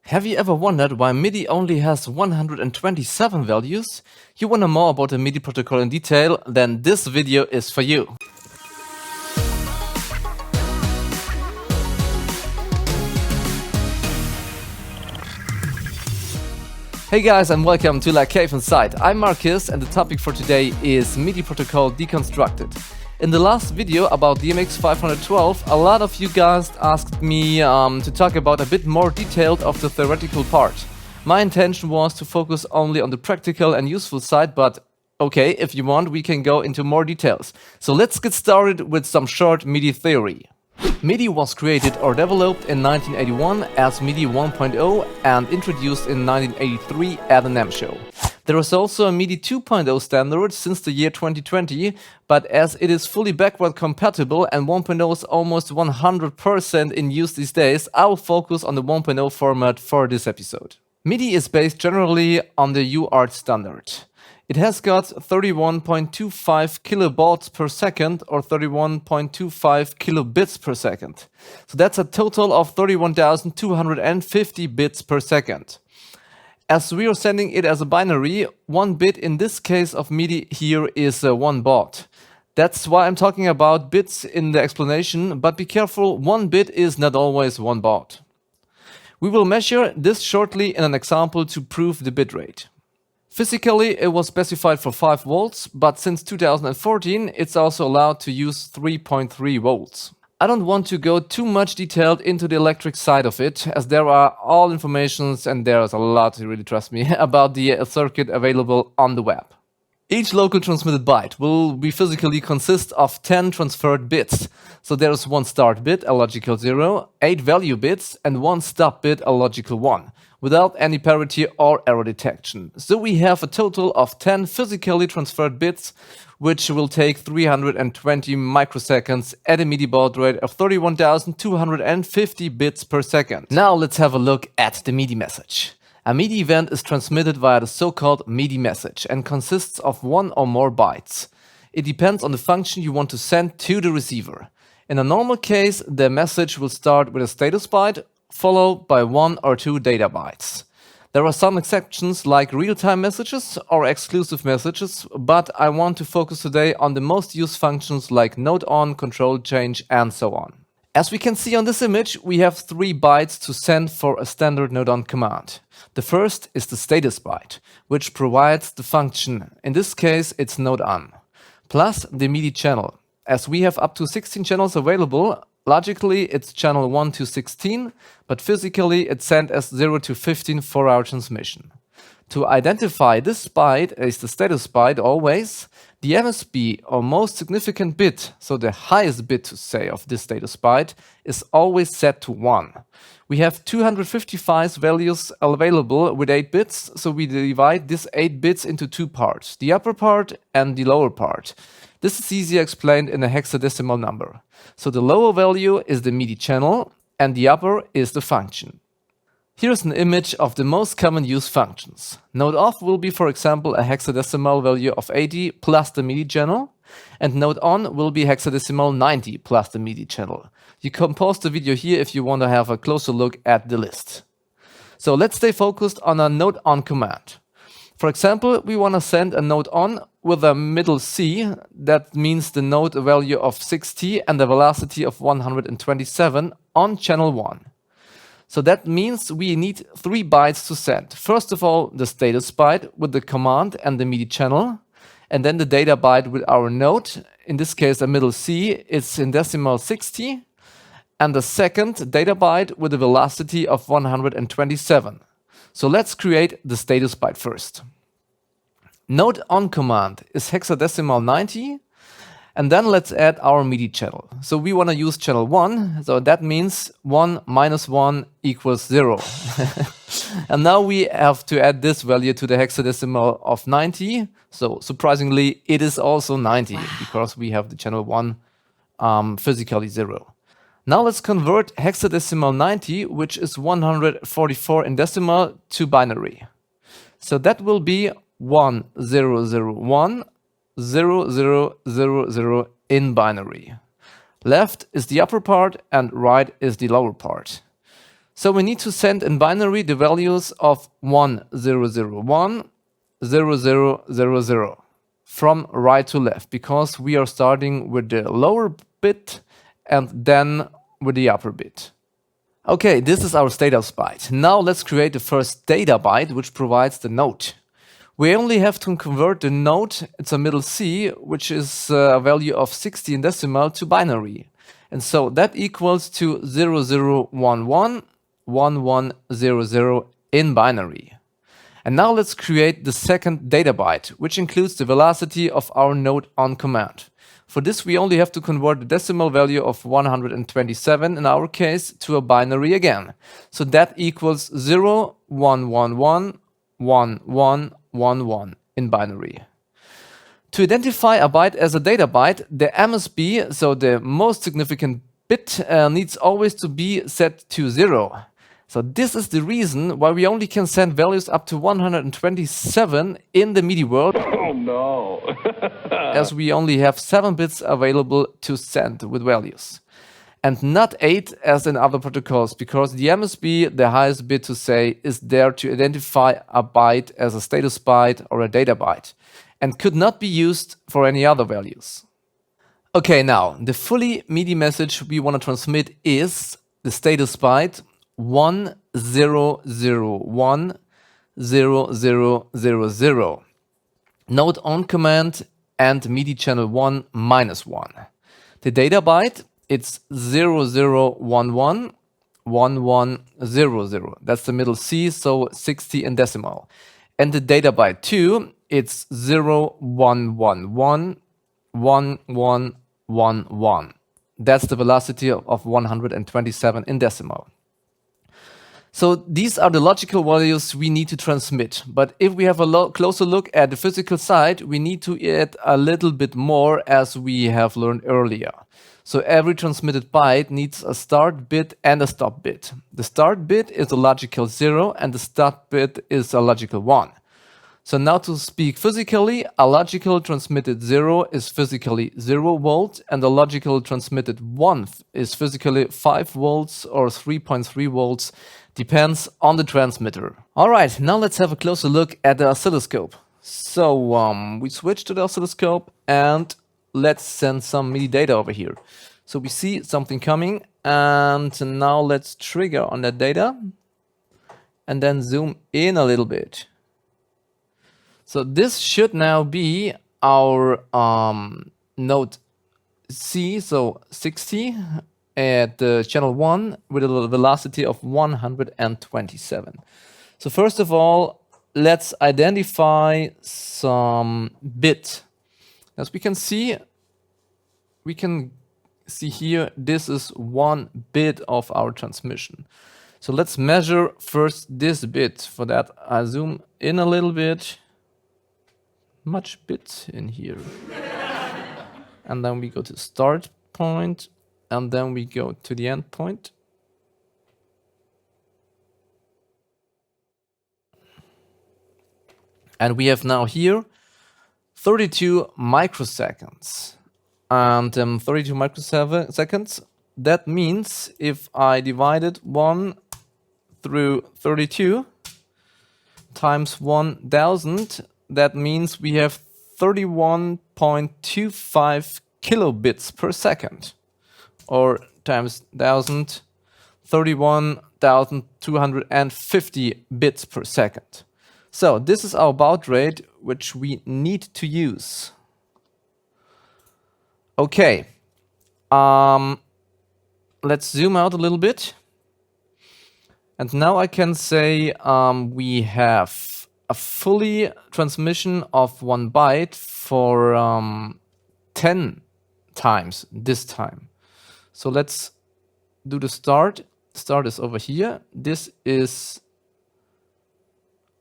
Have you ever wondered why MIDI only has 127 values? You want to know more about the MIDI protocol in detail? Then this video is for you. Hey guys, and welcome to Like Cave Inside. I'm Marcus, and the topic for today is MIDI Protocol Deconstructed. In the last video about the MX512, a lot of you guys asked me to talk about a bit more detailed of the theoretical part. My intention was to focus only on the practical and useful side, but okay, if you want, we can go into more details. So let's get started with some short MIDI theory. MIDI was created or developed in 1981 as MIDI 1.0 and introduced in 1983 at a NAMM show. There is also a MIDI 2.0 standard since the year 2020, but as it is fully backward compatible and 1.0 is almost 100% in use these days, I will focus on the 1.0 format for this episode. MIDI is based generally on the UART standard. It has got 31.25 kilobaud per second or 31.25 kilobits per second. So that's a total of 31,250 bits per second. As we are sending it as a binary, one bit in this case of MIDI here is 1 baud. That's why I'm talking about bits in the explanation, but be careful, 1 bit is not always 1 baud. We will measure this shortly in an example to prove the bitrate. Physically, it was specified for 5 volts, but since 2014, it's also allowed to use 3.3 volts. I don't want to go too much detailed into the electric side of it, as there are all informations, and there's a lot, really trust me, about the circuit available on the web. Each local transmitted byte will be physically consist of 10 transferred bits. So there's 1 start bit, a logical 0, 8 value bits, and 1 stop bit, a logical 1, without any parity or error detection. So we have a total of 10 physically transferred bits, which will take 320 microseconds at a MIDI baud rate of 31,250 bits per second. Now let's have a look at the MIDI message. A MIDI event is transmitted via the so-called MIDI message and consists of 1 or more bytes. It depends on the function you want to send to the receiver. In a normal case, the message will start with a status byte, followed by 1 or 2 data bytes. There are some exceptions like real-time messages or exclusive messages, but I want to focus today on the most used functions like note on, control change, and so on. As we can see on this image, we have 3 bytes to send for a standard note on command. The first is the status byte, which provides the function. In this case, it's note on, plus the MIDI channel. As we have up to 16 channels available, logically it's channel 1 to 16, but physically it's sent as 0 to 15 for our transmission. To identify this byte as the status byte always, the MSB or most significant bit, so the highest bit to say of this status byte, is always set to 1. We have 255 values available with 8 bits, so we divide this 8 bits into 2 parts, the upper part and the lower part. This is easier explained in a hexadecimal number. So the lower value is the MIDI channel and the upper is the function. Here's an image of the most common used functions. Note off will be, for example, a hexadecimal value of 80 plus the MIDI channel, and note on will be hexadecimal 90 plus the MIDI channel. You can pause the video here if you want to have a closer look at the list. So let's stay focused on a note on command. For example, we want to send a note on with a middle C, that means the note value of 60 and the velocity of 127 on channel 1. So that means we need 3 bytes to send. First of all, the status byte with the command and the MIDI channel, and then the data byte with our note, in this case a middle C, it's in decimal 60, and the second data byte with the velocity of 127. So let's create the status byte first. Note on command is hexadecimal 90, and then let's add our MIDI channel. So we want to use channel 1, so that means 1 minus 1 equals 0. And now we have to add this value to the hexadecimal of 90. So surprisingly, it is also 90 because we have the channel 1 physically 0. Now let's convert hexadecimal 90, which is 144 in decimal, to binary. So that will be 1001 0000 in binary. Left is the upper part and right is the lower part. So we need to send in binary the values of 1001, 0000 from right to left, because we are starting with the lower bit and then with the upper bit. Okay, this is our status byte. Now let's create the first data byte, which provides the note. We only have to convert the note, it's a middle C, which is a value of 60 in decimal, to binary. And so that equals to 0011 1100 in binary. And now let's create the second data byte, which includes the velocity of our note on command. For this, we only have to convert the decimal value of 127 in our case to a binary again. So that equals 0111 1111 in binary. To identify a byte as a data byte, the MSB, so the most significant bit, needs always to be set to 0. So this is the reason why we only can send values up to 127 in the MIDI world. Oh no! As we only have 7 bits available to send with values. And not 8 as in other protocols, because the MSB, the highest bit to say, is there to identify a byte as a status byte or a data byte, and could not be used for any other values. Okay, now, the fully MIDI message we want to transmit is the status byte 1001 0000. Note on command and MIDI channel 1 -1. The data byte, it's 0011 1100. That's the middle C, so 60 in decimal. And the data byte 2, it's 0111 1111. That's the velocity of 127 in decimal. So these are the logical values we need to transmit. But if we have a closer look at the physical side, we need to add a little bit more, as we have learned earlier. So every transmitted byte needs a start bit and a stop bit. The start bit is a logical 0 and the stop bit is a logical 1. So now to speak physically, a logical transmitted 0 is physically 0 volts and a logical transmitted 1 is physically 5 volts or 3.3 volts, depends on the transmitter. Alright, now let's have a closer look at the oscilloscope. So we switch to the oscilloscope and let's send some MIDI data over here. So we see something coming, and now let's trigger on that data and then zoom in a little bit. So this should now be our note C, so 60 at channel 1 with a velocity of 127. So first of all, let's identify some bit. As we can see here, this is 1 bit of our transmission. So let's measure first this bit. For that, I zoom in a little bit. Much bit in here. And then we go to start point, and then we go to the end point. And we have now here 32 microseconds. And 32 microseconds, that means if I divided 1 through 32 times 1000, that means we have 31.25 kilobits per second, or times 1000, 31,250 bits per second. So this is our baud rate, which we need to use. Okay, let's zoom out a little bit. And now I can say we have a fully transmission of 1 byte for 10 times this time. So let's do the start. Start is over here. This is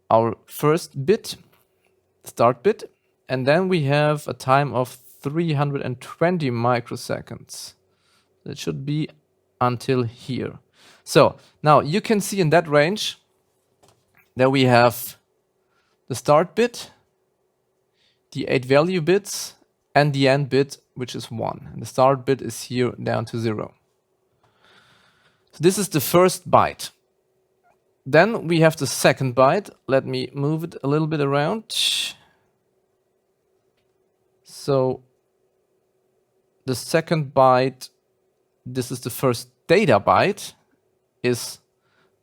our first bit, start bit. And then we have a time of 320 microseconds. That should be until here. So now you can see in that range that we have the start bit, the 8 value bits, and the end bit, which is 1. And the start bit is here down to 0. So this is the first byte. Then we have the second byte. Let me move it a little bit around. So the second byte, this is the first data byte, is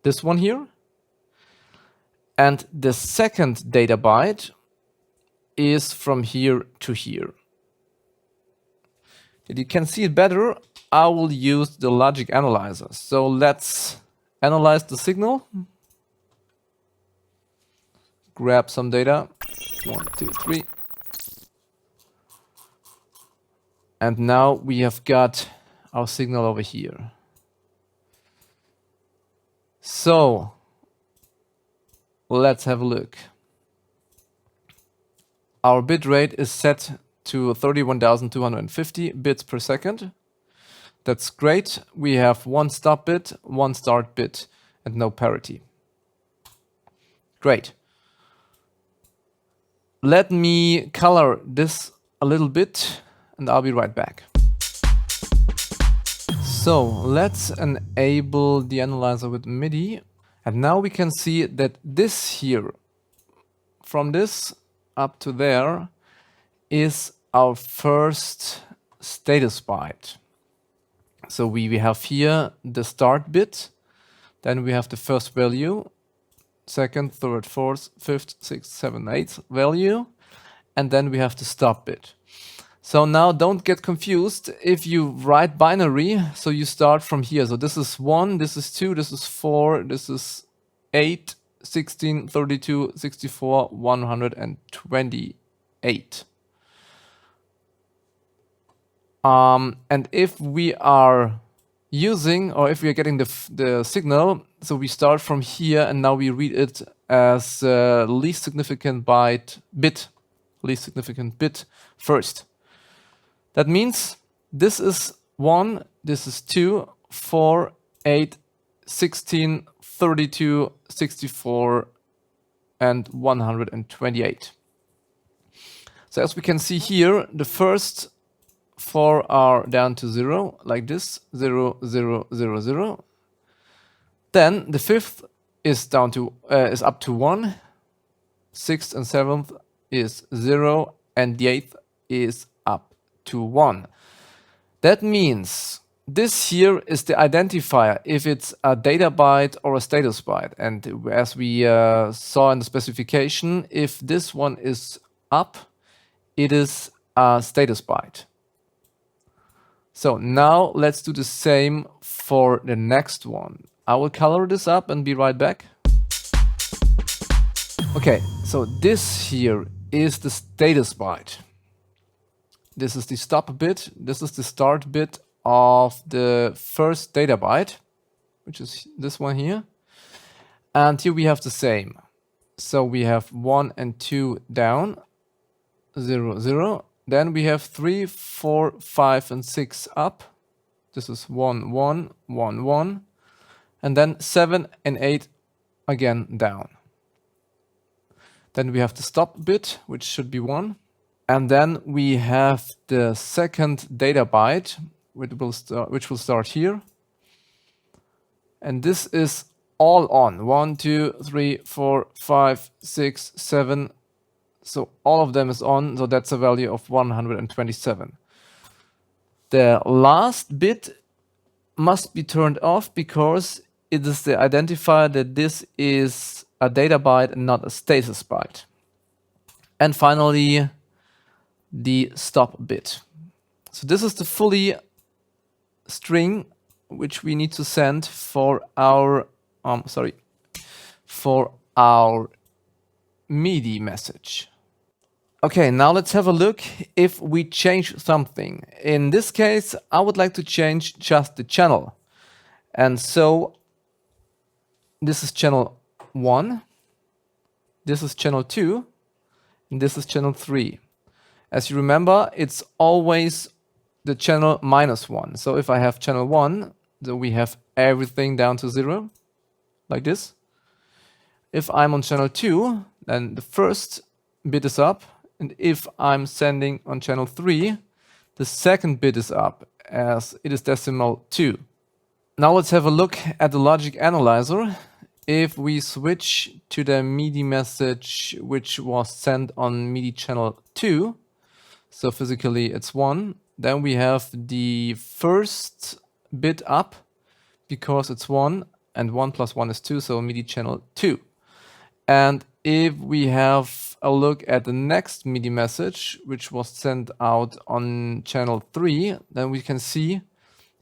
this one here. And the second data byte is from here to here. If you can see it better, I will use the logic analyzer. So let's analyze the signal. Grab some data. 1, 2, 3. And now we have got our signal over here. So let's have a look. Our bit rate is set to 31,250 bits per second. That's great. We have one stop bit, one start bit, and no parity. Great. Let me color this a little bit, and I'll be right back. So let's enable the analyzer with MIDI. And now we can see that this here, from this up to there, is our first status byte. So we have here the start bit, then we have the first value, second, third, fourth, fifth, sixth, seventh, eighth value, and then we have the stop bit. So now don't get confused if you write binary, so you start from here. So this is 1, this is 2, this is 4, this is 8, 16, 32, 64, 128. And if we are using, or if we are getting the signal, so we start from here and now we read it as least significant bit first. That means this is 1, this is 2, 4, 8, 16, 32, 64, and 128. So as we can see here, the first 4 are down to 0, like this, 0, 0, 0, 0. Then the fifth is down to is up to 1, sixth and seventh is 0, and the eighth is up to 1. That means this here is the identifier if it's a data byte or a status byte. And as we saw in the specification, if this one is up, it is a status byte. So now let's do the same for the next one. I will color this up and be right back. Okay, so this here is the status byte. This is the stop bit. This is the start bit of the first data byte, which is this one here. And here we have the same. So we have 1 and 2 down, 0, 0. Then we have 3, 4, 5, and 6 up. This is 1, 1, 1, 1. And then 7 and 8 again down. Then we have the stop bit, which should be 1. And then we have the second data byte, which will start here. And this is all on. 1, 2, 3, 4, 5, 6, 7. So all of them is on, so that's a value of 127. The last bit must be turned off because it is the identifier that this is a data byte and not a status byte. And finally, the stop bit. So this is the fully string which we need to send for our MIDI message. Okay, now let's have a look if we change something. In this case, I would like to change just the channel. And so this is channel 1, this is channel 2, and this is channel 3. As you remember, it's always the channel -1. So if I have channel 1, then we have everything down to 0, like this. If I'm on channel 2, then the first bit is up. And if I'm sending on channel 3, the second bit is up, as it is decimal 2. Now let's have a look at the logic analyzer. if we switch to the MIDI message which was sent on MIDI channel 2, so physically it's 1, then we have the first bit up because it's 1, and 1 plus 1 is 2, so MIDI channel 2. And if we have a look at the next MIDI message, which was sent out on channel 3, then we can see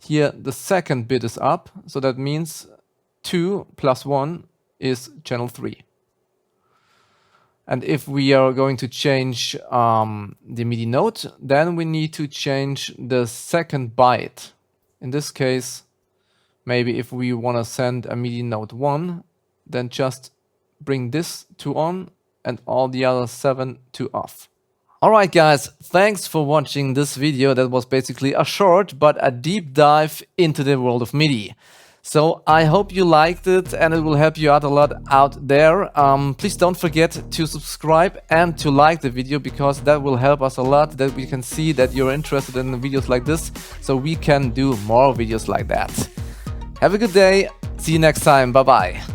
here the second bit is up, so that means 2 plus 1 is channel 3. And if we are going to change the MIDI note, then we need to change the second byte. In this case, maybe if we want to send a MIDI note 1, then just bring this to on and all the other 7 to off. Alright guys, thanks for watching this video. That was basically a short but a deep dive into the world of MIDI. So I hope you liked it and it will help you out a lot out there. Please don't forget to subscribe and to like the video, because that will help us a lot, that we can see that you're interested in videos like this, so we can do more videos like that. Have a good day. See you next time. Bye bye.